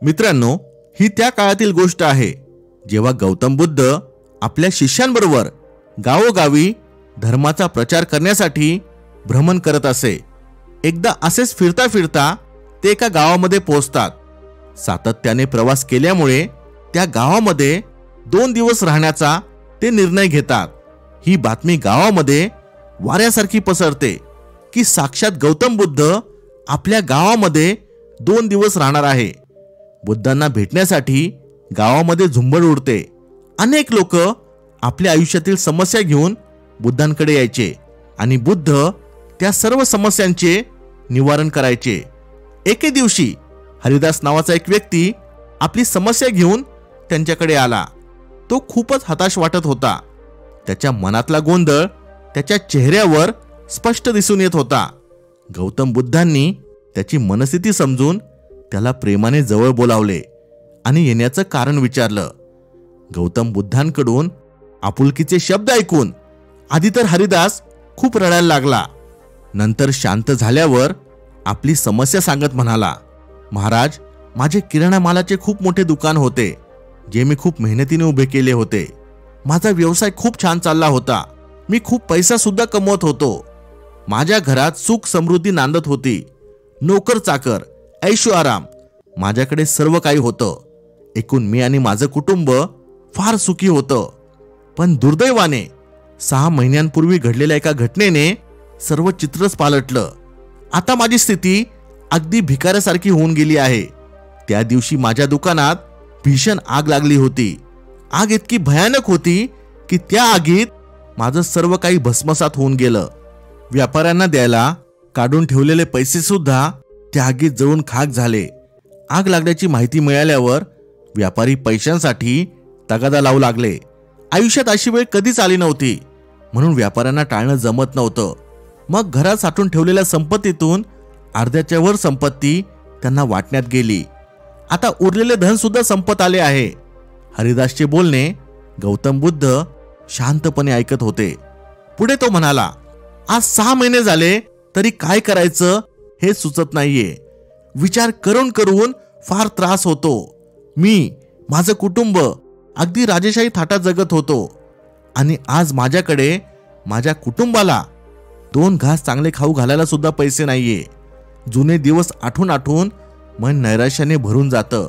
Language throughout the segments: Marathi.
मित्रांनो, ही त्या काळातील गोष्ट आहे जेव्हा गौतम बुद्ध आपल्या शिष्यांबरोबर गावोगावी धर्माचा प्रचार करण्यासाठी भ्रमण करत असे. एकदा असेच फिरता फिरता ते एका गावामध्ये पोहोचतात. सातत्याने प्रवास केल्यामुळे त्या गावामध्ये 2 दिवस राहण्याचा ते निर्णय घेतात. ही बातमी गावामध्ये वाऱ्यासारखी पसरते की साक्षात गौतम बुद्ध आपल्या गावामध्ये 2 दिवस राहणार आहे. बुद्धांना भेटण्यासाठी गावामध्ये झुंबड उडते. अनेक लोक आपल्या आयुष्यातील समस्या घेऊन बुद्धांकडे यायचे आणि बुद्ध त्या सर्व समस्यांचे निवारण करायचे. एके दिवशी हरिदास नावाचा एक व्यक्ती आपली समस्या घेऊन त्यांच्याकडे आला. तो खूपच हताश वाटत होता. त्याच्या मनातला गोंधळ त्याच्या चेहऱ्यावर स्पष्ट दिसून येत होता. गौतम बुद्धांनी त्याची मनस्थिती समजून त्याला प्रेमाने जवळ बोलावले आणि येण्याचं कारण विचारलं. गौतम बुद्धांकडून आपुलकीचे शब्द ऐकून आधी तर हरिदास खूप रडायला लागला. नंतर शांत झाल्यावर आपली समस्या सांगत म्हणाला, महाराज, माझे किराणा मालाचे खूप मोठे दुकान होते जे मी खूप मेहनतीने उभे केले होते. माझा व्यवसाय खूप छान चालला होता. मी खूप पैसा सुद्धा कमवत होतो. माझ्या घरात सुख समृद्धी नांदत होती. नोकर चाकर, ऐशो आराम, माझ्याकडे सर्व काही होतं. एकूण मी आणि माझं कुटुंब फार सुखी होतं. पण दुर्दैवाने 6 महिन्यांपूर्वी घडलेल्या एका घटनेने सर्व चित्रच पालटलं. आता माझी स्थिती अगदी भिकाऱ्यासारखी होऊन गेली आहे. त्या दिवशी माझ्या दुकानात भीषण आग लागली होती. आग इतकी भयानक होती की त्या आगीत माझं सर्व काही भस्मसात होऊन गेलं. व्यापाऱ्यांना द्यायला काढून ठेवलेले पैसे सुद्धा त्या आगीत जळून खाक झाले. आग लागल्याची माहिती मिळाल्यावर व्यापारी पैशांसाठी तगादा लावू लागले. आयुष्यात अशी वेळ कधीच आली नव्हती, म्हणून व्यापाऱ्यांना टाळणं जमत नव्हतं. मग घरात साठवून ठेवलेल्या संपत्तीतून अर्ध्याच्या वर संपत्ती त्यांना वाटण्यात गेली. आता उरलेले धन सुद्धा संपत आले आहे. हरिदासचे बोलणे गौतम बुद्ध शांतपणे ऐकत होते. पुढे तो म्हणाला, आज 6 महिने झाले तरी काय करायचं हे सुचत नाहीये. विचार करून करून फार त्रास होतो. मी, माझं कुटुंब अगदी राजेशाही थाटात जगत होतो आणि आज माझ्याकडे माझ्या कुटुंबाला 2 घास चांगले खाऊ घालायला सुद्धा पैसे नाहीये. जुने दिवस आठवून आठवून मन नैराश्याने भरून जातं.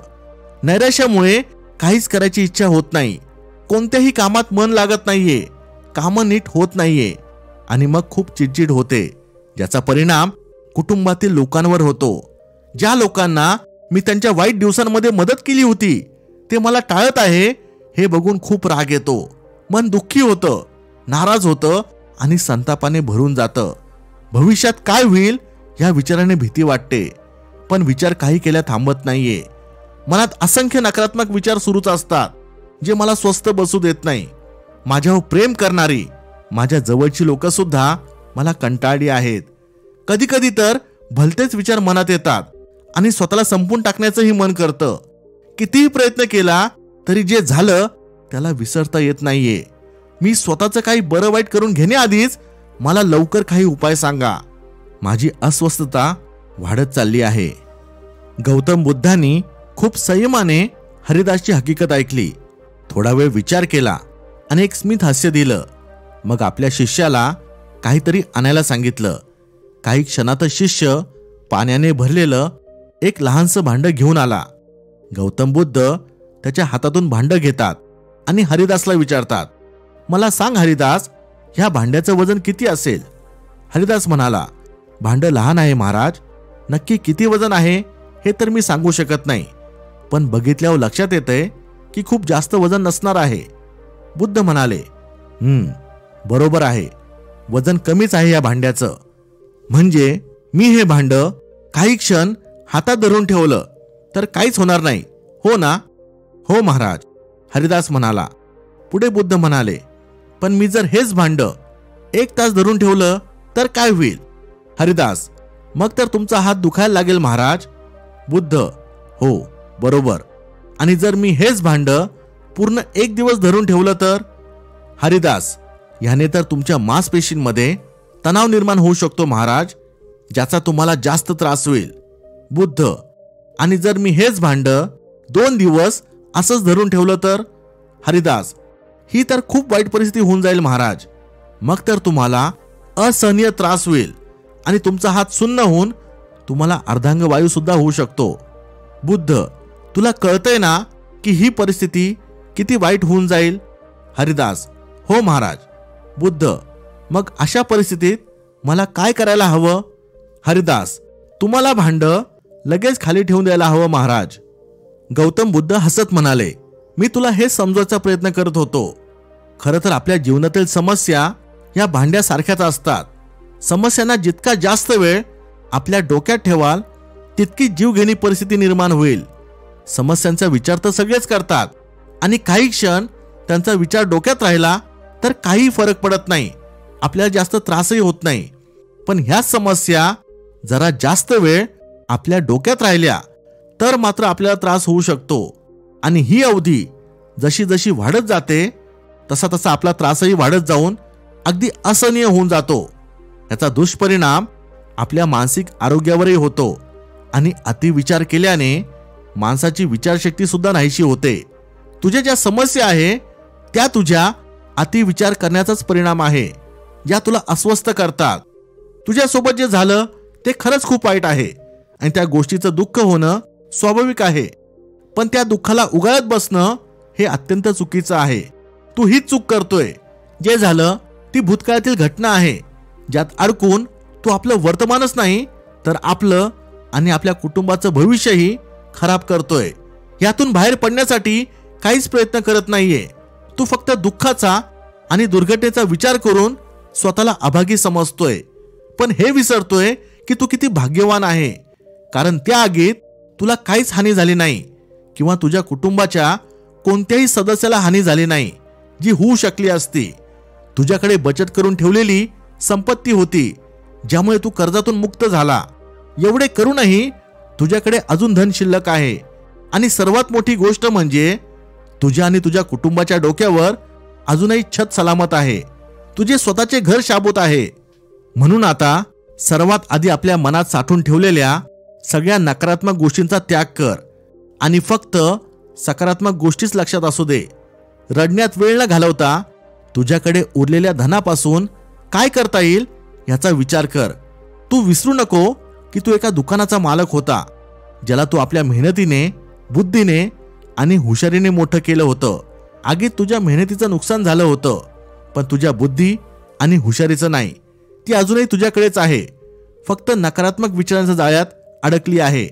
नैराश्यामुळे काहीच करायची इच्छा होत नाही. कोणत्याही कामात मन लागत नाहीये. कामं नीट होत नाहीये आणि मग खूप चिडचिड होते, ज्याचा परिणाम कुटुंबातील लोकांवर होतो. ज्या लोकांना मी त्यांच्या वाईट दिवसांमध्ये मदत केली होती ते मला टाळत आहे हे बघून खूप राग येतो. मन दुःखी होतं, नाराज होतं आणि संतापाने भरून जातं. भविष्यात काय होईल या विचाराने भीती वाटते, पण विचार काही केल्या थांबत नाहीये. मनात असंख्य नकारात्मक विचार सुरूच असतात जे मला स्वस्थ बसू देत नाही. माझ्यावर प्रेम करणारी माझ्या जवळची लोक सुद्धा मला कंटाळली आहेत. कधी कधी तर भलतेच विचार मनात येतात आणि स्वतःला संपून टाकण्याचंही मन करतं. कितीही प्रयत्न केला तरी जे झालं त्याला विसरता येत नाहीये. मी स्वतःचं काही बरं वाईट करून घेण्याआधीच मला लवकर काही उपाय सांगा. माझी अस्वस्थता वाढत चालली आहे. गौतम बुद्धांनी खूप संयमाने हरिदासची हकीकत ऐकली. थोडा वेळ विचार केला आणि एक स्मित हास्य दिलं. मग आपल्या शिष्याला काहीतरी आणायला सांगितलं. काही क्षणातच शिष्य पाण्याने भरलेलं एक लहानसं भांडं घेऊन आला. गौतम बुद्ध त्याच्या हातातून भांडं घेतात आणि हरिदासला विचारतात, मला सांग हरिदास, ह्या भांड्याचं वजन किती असेल? हरिदास म्हणाला, भांडं लहान आहे महाराज. नक्की किती वजन आहे हे तर मी सांगू शकत नाही, पण बघितल्यावर लक्षात येतंय की खूप जास्त वजन नसणार आहे. बुद्ध म्हणाले, बरोबर आहे, वजन कमीच आहे या भांड्याचं. म्हणजे मी हे भांडं काही क्षण हातात धरून ठेवलं तर काहीच होणार नाही, हो ना? हो महाराज, हरिदास म्हणाला. पुढे बुद्ध म्हणाले, पण मी जर हेच भांडं 1 तास धरून ठेवलं तर काय होईल? हरिदास, मग तर तुमचा हात दुखायला लागेल महाराज. बुद्ध, हो बरोबर. आणि जर मी हेच भांडं पूर्ण 1 दिवस धरून ठेवलं तर? हरिदास, ह्याने तर तुमच्या मांसपेशींमध्ये तणाव निर्माण होऊ शकतो महाराज, ज्याचा तुम्हाला जास्त त्रास होईल. बुद्ध, आणि जर मी हेच भांडं 2 दिवस असंच धरून ठेवलं तर? हरिदास, ही तर खूप वाईट परिस्थिती होऊन जाईल महाराज. मग तर तुम्हाला असहनीय त्रास होईल आणि तुमचा हात सुन्न होऊन तुम्हाला अर्धांगवायू सुद्धा होऊ शकतो. बुद्ध, तुला कळतंय ना की ही परिस्थिती किती वाईट होऊन जाईल? हरिदास, हो महाराज. बुद्ध, मग अशा परिस्थितीत मला काय करायला हवं? हरिदास, तुम्हाला भांड लगेच खाली ठेवून द्यायला हवं महाराज. गौतम बुद्ध हसत म्हणाले, मी तुला हे समजवायचा प्रयत्न करत होतो. खरं तर आपल्या जीवनातील समस्या या भांड्यासारख्याच असतात. समस्यांना जितका जास्त वेळ आपल्या डोक्यात ठेवाल तितकी जीवघेणी परिस्थिती निर्माण होईल. समस्यांचा विचार तर सगळेच करतात आणि काही क्षण त्यांचा विचार डोक्यात राहिला तर काही फरक पडत नाही, आपल्याला जास्त त्रासही होत नाही. पण ह्या समस्या जरा जास्त वेळ आपल्या डोक्यात राहिल्या तर मात्र आपल्याला त्रास होऊ शकतो. आणि ही अवधी जशी जशी वाढत जाते तसा तसा आपला त्रासही वाढत जाऊन अगदी असहनीय होऊन जातो. याचा दुष्परिणाम आपल्या मानसिक आरोग्यावरही होतो आणि अतिविचार केल्याने माणसाची विचारशक्ती सुद्धा नाहीशी होते. तुझ्या ज्या समस्या आहे त्या तुझ्या अतिविचार करण्याचाच परिणाम आहे, ज्या तुला अस्वस्थ करतात. तुझ्यासोबत जे झालं ते खरंच खूप वाईट आहे आणि त्या गोष्टीचं दुःख होणं स्वाभाविक आहे. पण त्या दुःखाला उगाळत बसणं हे अत्यंत चुकीचं आहे. तू हीच चूक करतोय. जे झालं ती भूतकाळातील घटना आहे, ज्यात अडकून तू आपलं वर्तमानच नाही तर आपलं आणि आपल्या कुटुंबाचं भविष्यही खराब करतोय. यातून बाहेर पडण्यासाठी काहीच प्रयत्न करत नाहीये. तू फक्त दुःखाचा आणि दुर्घटनेचा विचार करून स्वतःला अभागी समजतोय. पण हे विसरतोय की तू किती भाग्यवान आहे, कारण त्या आगीत तुला काहीच हानी झाली नाही किंवा तुझ्या कुटुंबाच्या कोणत्याही सदस्याला हानी झाली नाही, जी होऊ शकली असती. तुझ्याकडे बचत करून ठेवलेली संपत्ती होती, ज्यामुळे तू कर्जातून मुक्त झाला. एवढे करूनही तुझ्याकडे अजून धन शिल्लक आहे. आणि सर्वात मोठी गोष्ट म्हणजे तुझ्या आणि तुझ्या कुटुंबाच्या डोक्यावर अजूनही छत सलामत आहे. तुझे स्वतःचे घर शाबूत आहे. म्हणून आता सर्वात आधी आपल्या मनात साठवून ठेवलेल्या सगळ्या नकारात्मक गोष्टींचा त्याग कर आणि फक्त सकारात्मक गोष्टीच लक्षात असू दे. रडण्यात वेळ न घालवता तुझ्याकडे उरलेल्या धनापासून काय करता येईल याचा विचार कर. तू विसरू नको की तू एका दुकानाचा मालक होता, ज्याला तू आपल्या मेहनतीने, बुद्धीने आणि हुशारीने मोठं केलं होतं. आगीत तुझ्या मेहनतीचं नुकसान झालं होतं, पण तुझ्या बुद्धी आणि हुशारीचं नाही. ती अजूनही तुझ्याकडेच आहे, फक्त नकारात्मक विचारांच्या जाळ्यात अडकली आहे.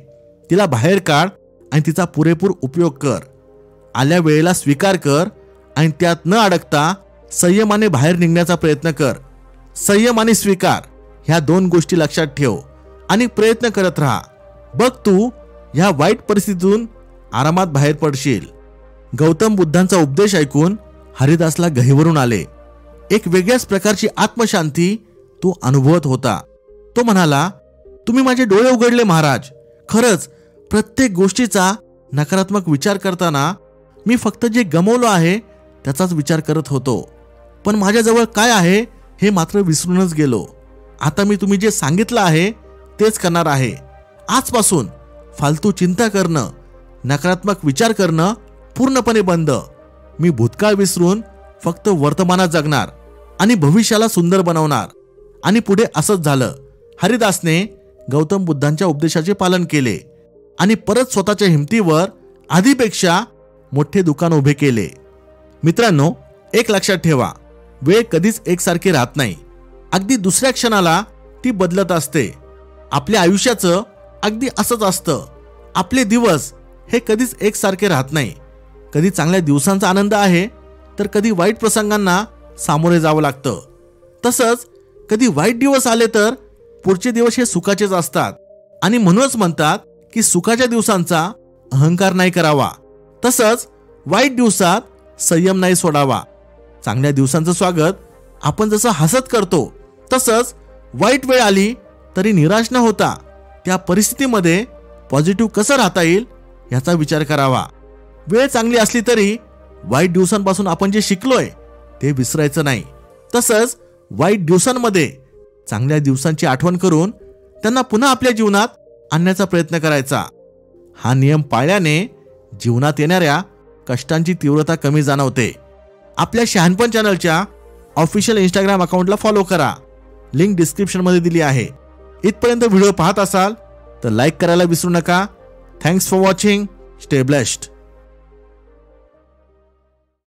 तिला बाहेर काढ आणि तिचा पुरेपूर उपयोग कर. आल्या वेळेला स्वीकार कर आणि त्यात न अडकता संयमाने बाहेर निघण्याचा प्रयत्न कर. संयम आणि स्वीकार ह्या 2 गोष्टी लक्षात ठेव आणि प्रयत्न करत राहा. बघ, तू ह्या वाईट परिस्थितीतून आरामात बाहेर पडशील. गौतम बुद्धांचा उपदेश ऐकून हरिदासला गहिवरून आले. एक वेगळ्याच प्रकारची आत्मशांती तो अनुभवत होता. तो म्हणाला, तुम्ही माझे डोळे उघडले महाराज. खरंच प्रत्येक गोष्टीचा नकारात्मक विचार करताना मी फक्त जे गमावलं आहे त्याचाच विचार करत होतो, पण माझ्याजवळ काय आहे हे मात्र विसरूनच गेलो. आता मी तुम्ही जे सांगितलं आहे तेच करणार आहे. आजपासून फालतू चिंता करणं, नकारात्मक विचार करणं पूर्णपणे बंद. मी भूतकाळ विसरून फक्त वर्तमानात जगणार आणि भविष्याला सुंदर बनवणार. आणि पुढे असंच झालं. हरिदासने गौतम बुद्धांच्या उपदेशाचे पालन केले आणि परत स्वतःच्या हिमतीवर आधीपेक्षा मोठे दुकान उभे केले. मित्रांनो, एक लक्षात ठेवा, वेळ कधीच एकसारखी राहत नाही. अगदी दुसऱ्या क्षणाला ती बदलत असते. आपल्या आयुष्याचं अगदी असंच असतं. आपले दिवस हे कधीच एकसारखे राहत नाही. कधी चांगल्या दिवसांचा आनंद आहे तर कधी वाईट प्रसंगांना सामोरे जावं लागतं. तसंच कधी वाईट दिवस आले तर पुढचे दिवस हे सुखाचेच असतात. आणि म्हणूनच म्हणतात की सुखाच्या दिवसांचा अहंकार नाही करावा, तसंच वाईट दिवसात संयम नाही सोडावा. चांगल्या दिवसांचं स्वागत आपण जसं हसत करतो तसंच वाईट वेळ आली तरी निराश न होता त्या परिस्थितीमध्ये पॉझिटिव्ह कसं राहता येईल याचा विचार करावा. वेळ चांगली असली तरी वाईट दिवसांपासून आपण जे शिकलोय ते विसरायचं नाही. तसंच वाईट दिवसांमध्ये चांगल्या दिवसांची आठवण करून त्यांना पुन्हा आपल्या जीवनात आणण्याचा प्रयत्न करायचा. हा नियम पाळल्याने जीवनात येणाऱ्या कष्टांची तीव्रता कमी जाणवते. आपल्या शहाणपण चॅनलच्या ऑफिशियल इंस्टाग्राम अकाउंटला फॉलो करा. लिंक डिस्क्रिप्शनमध्ये दिली आहे. इथपर्यंत व्हिडिओ पाहत असाल तर लाईक करायला विसरू नका. Thanks for watching. Stay blessed.